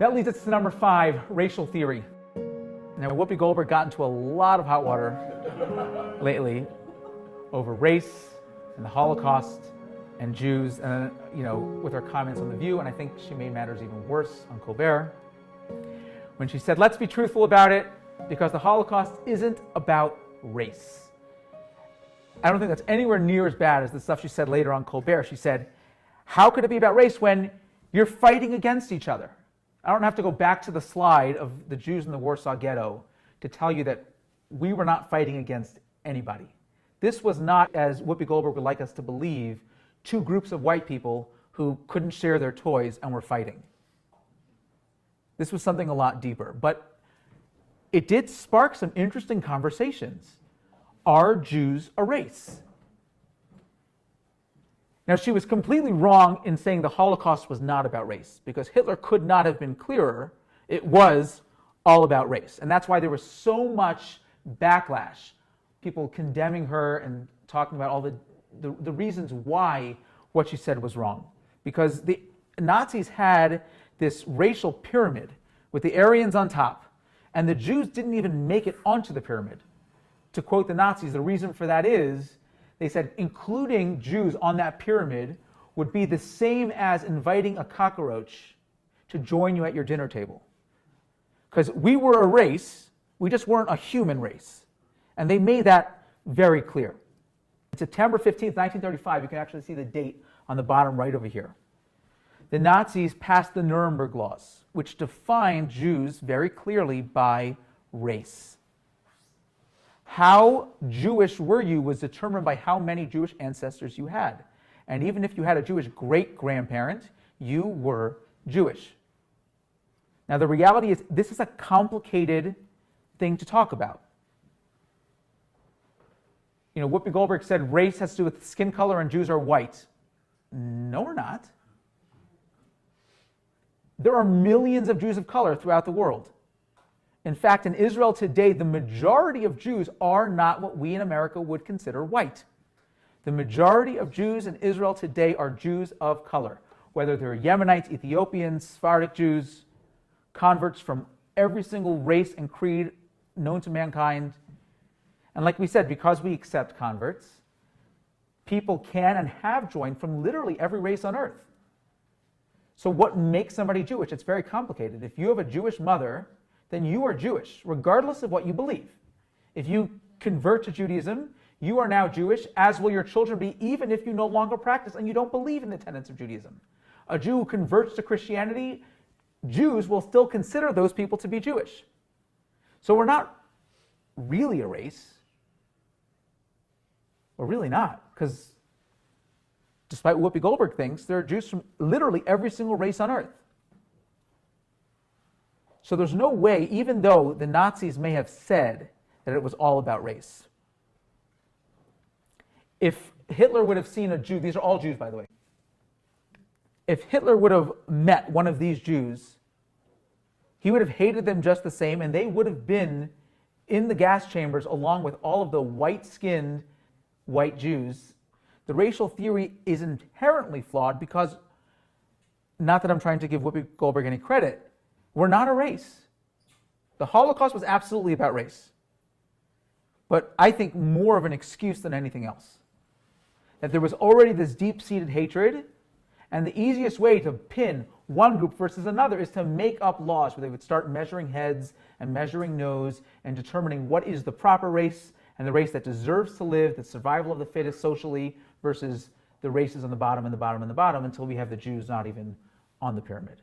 That leads us to number 5, racial theory. Now, Whoopi Goldberg got into a lot of hot water lately over race and the Holocaust and Jews, and with her comments on The View, and I think she made matters even worse on Colbert when she said, let's be truthful about it, because the Holocaust isn't about race. I don't think that's anywhere near as bad as the stuff she said later on Colbert. She said, how could it be about race when you're fighting against each other? I don't have to go back to the slide of the Jews in the Warsaw Ghetto to tell you that we were not fighting against anybody. This was not, as Whoopi Goldberg would like us to believe, 2 groups of white people who couldn't share their toys and were fighting. This was something a lot deeper. But it did spark some interesting conversations. Are Jews a race? Now, she was completely wrong in saying the Holocaust was not about race, because Hitler could not have been clearer. It was all about race. And that's why there was so much backlash, people condemning her and talking about all the reasons why what she said was wrong. Because the Nazis had this racial pyramid with the Aryans on top, and the Jews didn't even make it onto the pyramid. To quote the Nazis, the reason for that is, they said including Jews on that pyramid would be the same as inviting a cockroach to join you at your dinner table. Because we were a race, we just weren't a human race. And they made that very clear. September 15th, 1935, you can actually see the date on the bottom right over here. The Nazis passed the Nürnberg laws, which defined Jews very clearly by race. How Jewish were you was determined by how many Jewish ancestors you had. And even if you had a Jewish great-grandparent, you were Jewish. Now, the reality is, this is a complicated thing to talk about. Whoopi Goldberg said race has to do with skin color and Jews are white. No, we're not. There are millions of Jews of color throughout the world. In fact, in Israel today, the majority of Jews are not what we in America would consider white. The majority of Jews in Israel today are Jews of color, whether they're Yemenites, Ethiopians, Sephardic Jews, converts from every single race and creed known to mankind. And like we said, because we accept converts, people can and have joined from literally every race on earth. So what makes somebody Jewish? It's very complicated. If you have a Jewish mother, then you are Jewish, regardless of what you believe. If you convert to Judaism, you are now Jewish, as will your children be, even if you no longer practice and you don't believe in the tenets of Judaism. A Jew who converts to Christianity, Jews will still consider those people to be Jewish. So we're not really a race. We're really not, because despite what Whoopi Goldberg thinks, there are Jews from literally every single race on earth. So there's no way, even though the Nazis may have said that it was all about race. If Hitler would have seen a Jew, these are all Jews, by the way. If Hitler would have met one of these Jews, he would have hated them just the same, and they would have been in the gas chambers along with all of the white-skinned white Jews. The racial theory is inherently flawed because, not that I'm trying to give Whoopi Goldberg any credit, we're not a race. The Holocaust was absolutely about race, but I think more of an excuse than anything else. That there was already this deep-seated hatred, and the easiest way to pin one group versus another is to make up laws where they would start measuring heads and measuring nose and determining what is the proper race and the race that deserves to live, the survival of the fittest socially, versus the races on the bottom and the bottom and the bottom, until we have the Jews not even on the pyramid.